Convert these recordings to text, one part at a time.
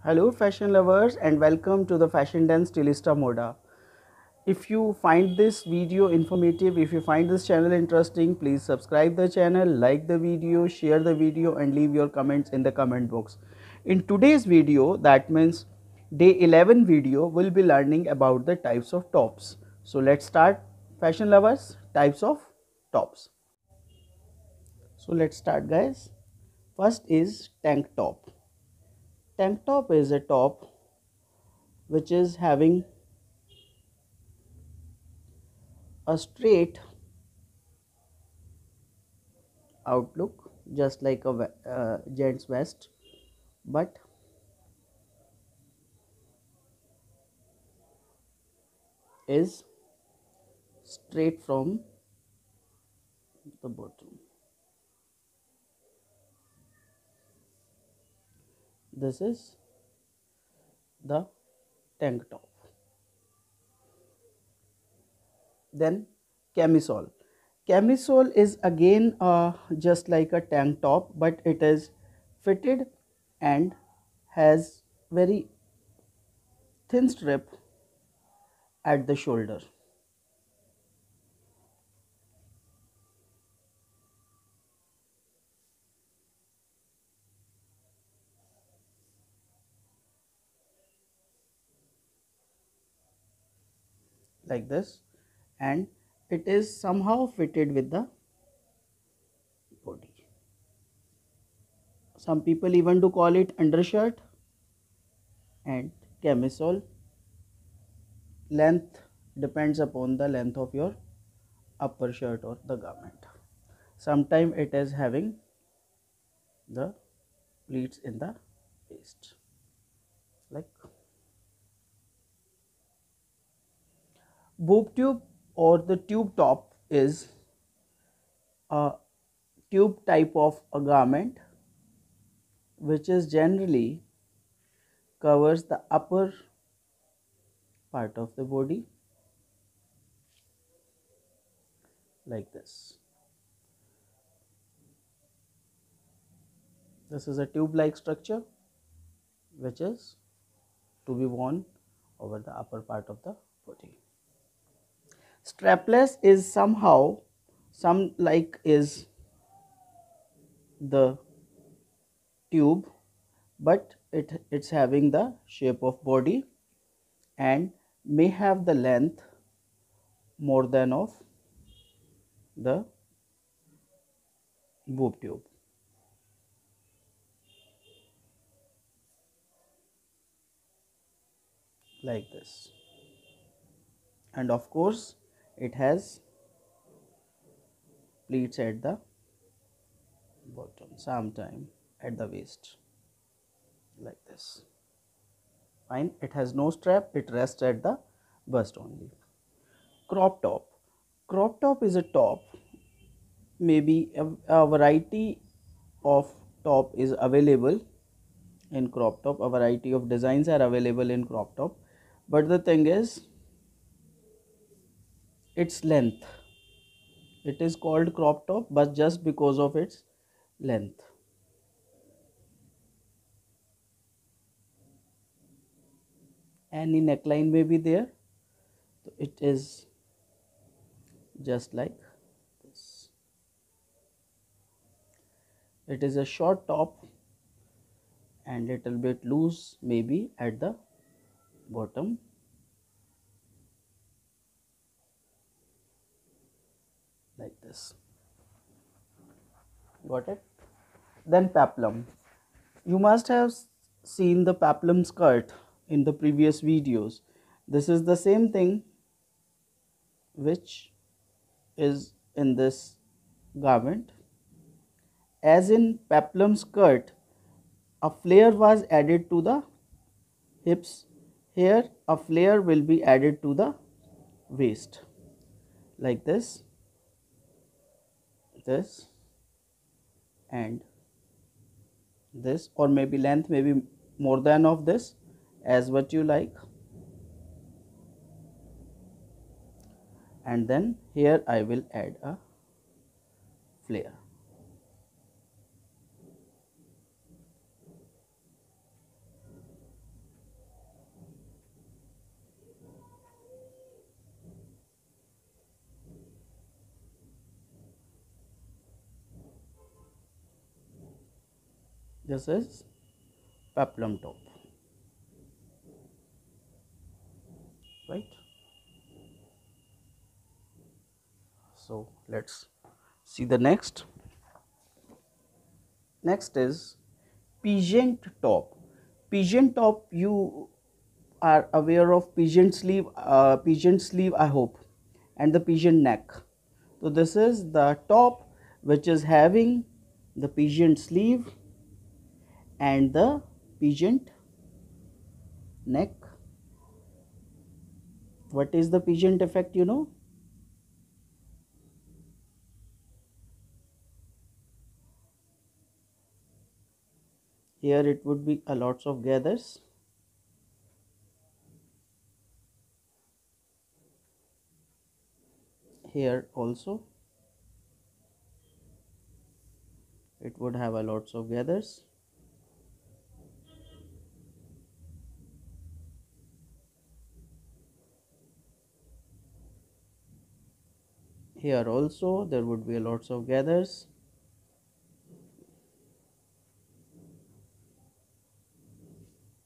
Hello fashion lovers and welcome to the Fashion Dance Stylista Moda. If you find this video informative, if you find this channel interesting, please subscribe the channel, like the video, share the video and leave your comments in the comment box. In today's video, that means day 11 video, we'll be learning about the types of tops. So let's start, fashion lovers, types of tops. So let's start guys. First is tank top. Tank top is a top which is having a straight outlook just like a gents vest, but is straight from the bottom. This is the tank top. Then camisole. Camisole is again just like a tank top, but it is fitted and has very thin strip at the shoulder. Like this, and it is somehow fitted with the body. Some people even do call it undershirt. And camisole length depends upon the length of your upper shirt or the garment. Sometimes it is having the pleats in the waist, like boob tube or the tube top is a tube type of a garment which is generally covers the upper part of the body, like this. This is a tube like structure which is to be worn over the upper part of the body. Strapless is somehow some like is the tube, but it's having the shape of body and may have the length more than of the boob tube, like this. And of course it has pleats at the bottom, sometime at the waist, like this. Fine, it has no strap, it rests at the bust only. Crop top. Crop top is a top, maybe a variety of top is available in crop top, a variety of designs are available in crop top, but the thing is its length. It is called crop top but just because of its length. Any neckline may be there, so it is just like this. It is a short top and little bit loose maybe at the bottom, like this. Got it? Then peplum. You must have seen the peplum skirt in the previous videos. This is the same thing which is in this garment. As in peplum skirt, a flare was added to the hips. Here a flare will be added to the waist, like this, this and this, or maybe length maybe more than of this, as what you like. And then here I will add a flare. This is peplum top, right? So let's see the next. Next is pigeon top. Pigeon top, you are aware of pigeon sleeve I hope, and the pigeon neck. So this is the top which is having the pigeon sleeve and the pigeon neck. What is the pigeon effect, you know? Here it would be a lots of gathers. Here also it would have a lots of gathers. Here also there would be a lots of gathers.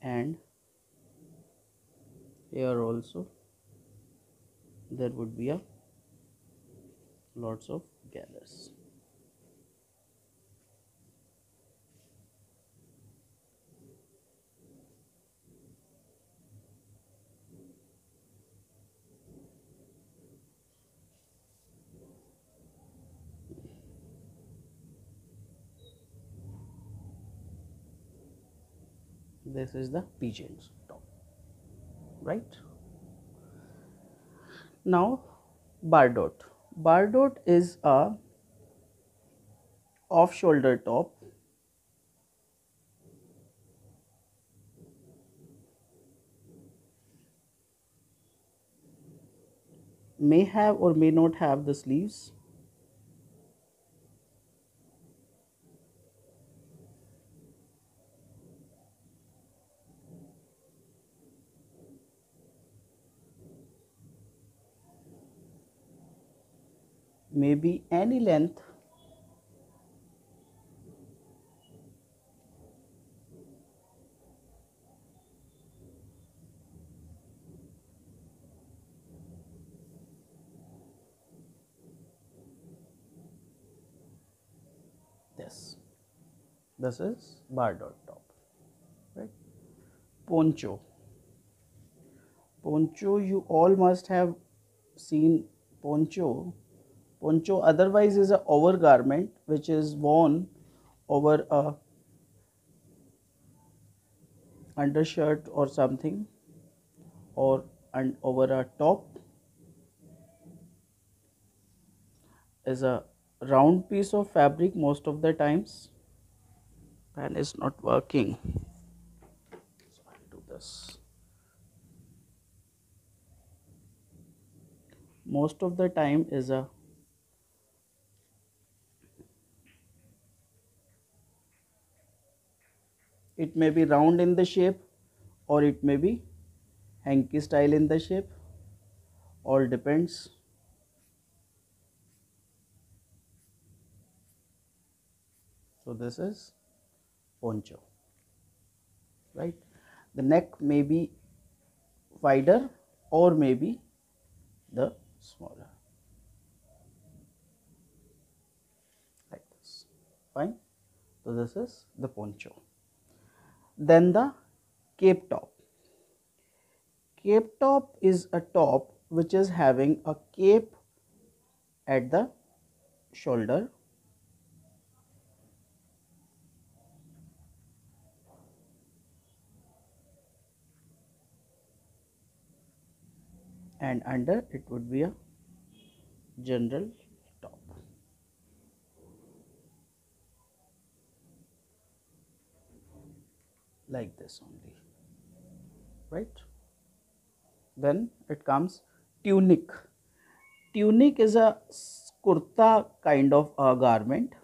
And here also there would be a lots of gathers. This is the pigeon's top, right? Now bardot. Bardot is a off shoulder top, may have or may not have the sleeves. Maybe any length. This is bardot top, right? Poncho. Poncho, you all must have seen poncho. Poncho otherwise is a overgarment which is worn over a undershirt or something, or and over a top. Is a round piece of fabric most of the times. Pen is not working, so I'll do this. Most of the time is a it may be round in the shape, or it may be hanky style in the shape, all depends. So this is poncho, right? The neck may be wider or maybe the smaller, like this, fine. So this is the poncho. Then the cape top. Cape top is a top which is having a cape at the shoulder, and under it would be a general top, like this only, right? Then it comes tunic. Tunic is a kurta kind of a garment,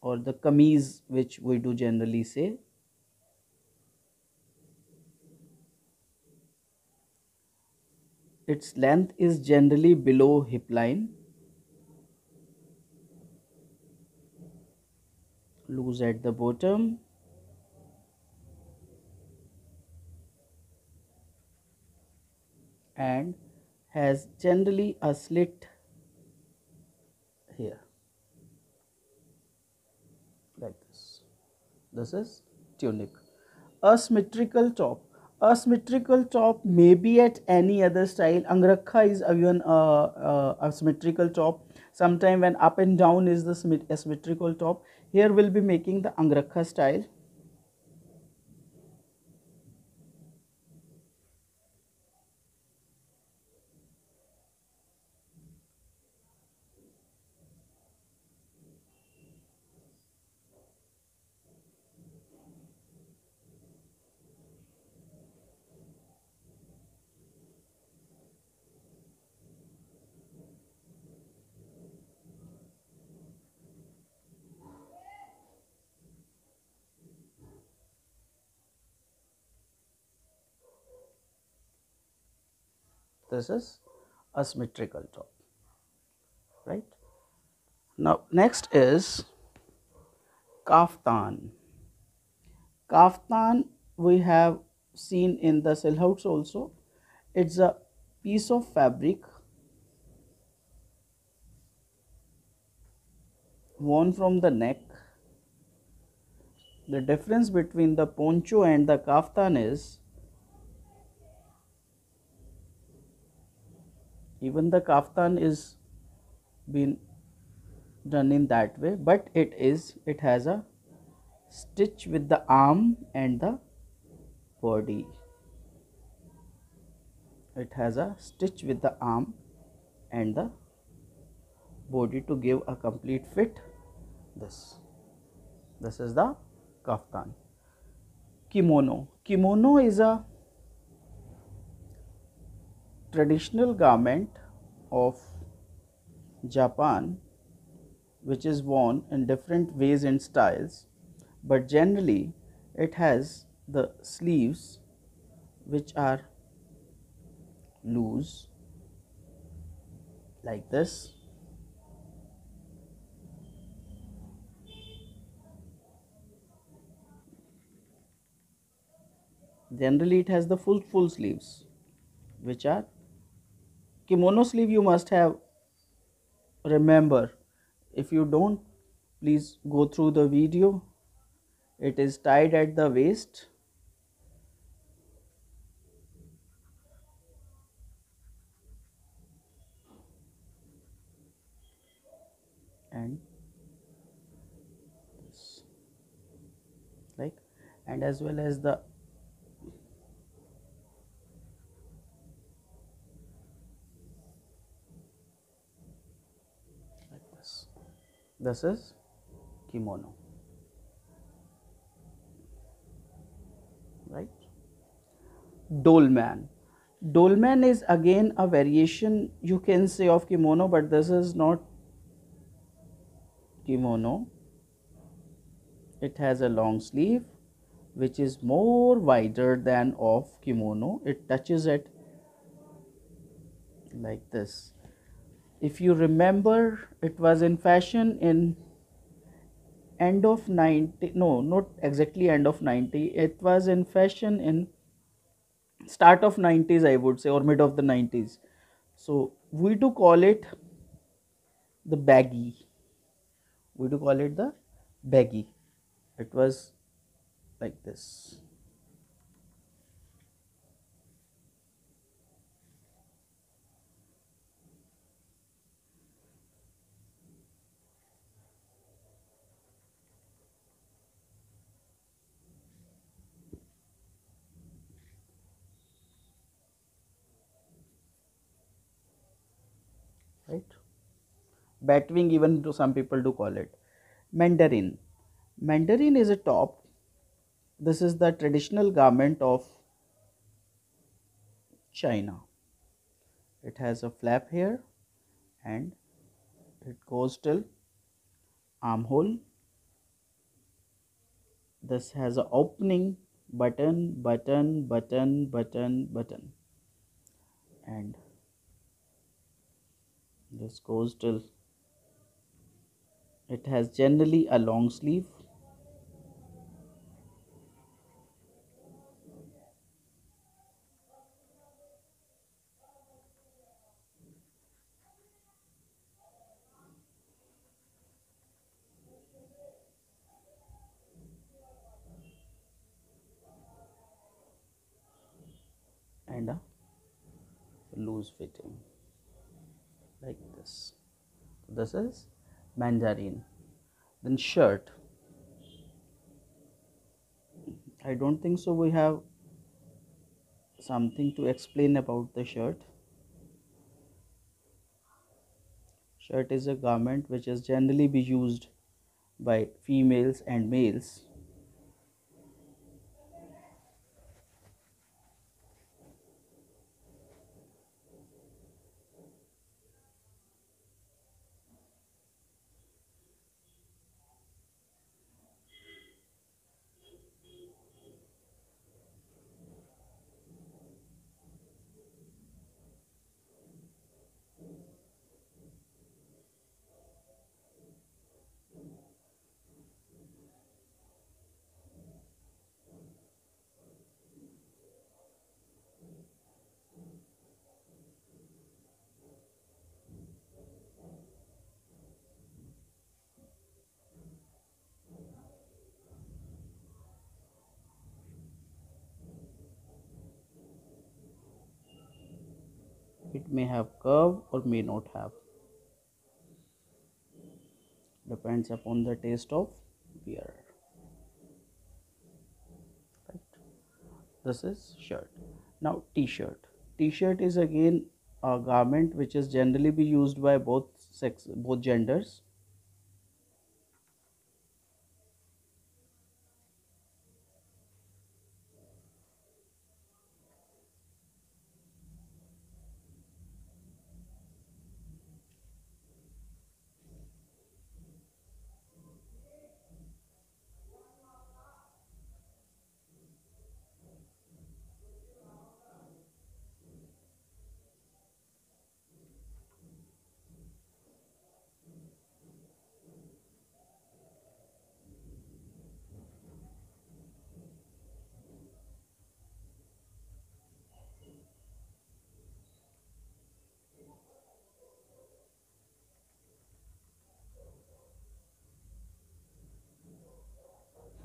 or the kameez which we do generally say. Its length is generally below hip line. loose at the bottom, and has generally a slit here like this. This is tunic. Asymmetrical top. Asymmetrical top may be at any other style. Angrakha is even a symmetrical top. Sometime when up and down is the asymmetrical top. Here we'll be making the Angrakha style. This is asymmetrical top, right? Now next is kaftan. Kaftan we have seen in the silhouettes also. It's a piece of fabric worn from the neck. The difference between the poncho and the kaftan is even the kaftan is been done in that way, but it has a stitch with the arm and the body. It has a stitch with the arm and the body to give a complete fit. This is the kaftan. Kimono is a traditional garment of Japan which is worn in different ways and styles, but generally it has the sleeves which are loose like this. Generally it has the full sleeves which are kimono sleeve. You must have remember. If you don't, please go through the video. It is tied at the waist and this, like, and as well as the like this. This is kimono, right? Dolman. Dolman is again a variation, you can say, of kimono, but this is not kimono. It has a long sleeve which is more wider than of kimono. It touches it like this. If you remember, it was in fashion in end of 90, no, not exactly end of 90, it was in fashion in start of 90s, I would say, or mid of the 90s. So we do call it the baggy. We do call it the baggy. It was like this, right? Batwing, even to some people do call it. Mandarin. Mandarin is a top. This is the traditional garment of China. It has a flap here and it goes till armhole. This has a opening button, and this goes till, it has generally a long sleeve and a loose fitting like this. This is mandarin. Then shirt. I don't think so we have something to explain about the shirt. Shirt is a garment which is generally be used by females and males. It may have curve or may not have, depends upon the taste of wearer. Right. This is shirt. Now t-shirt. T-shirt is again a garment which is generally be used by both genders.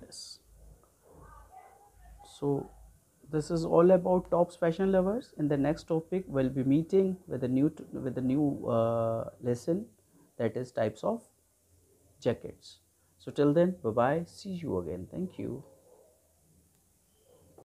Yes. So this is all about tops, fashion lovers. In the next topic we'll be meeting with a new lesson, that is types of jackets. So till then, bye bye, see you again, thank you.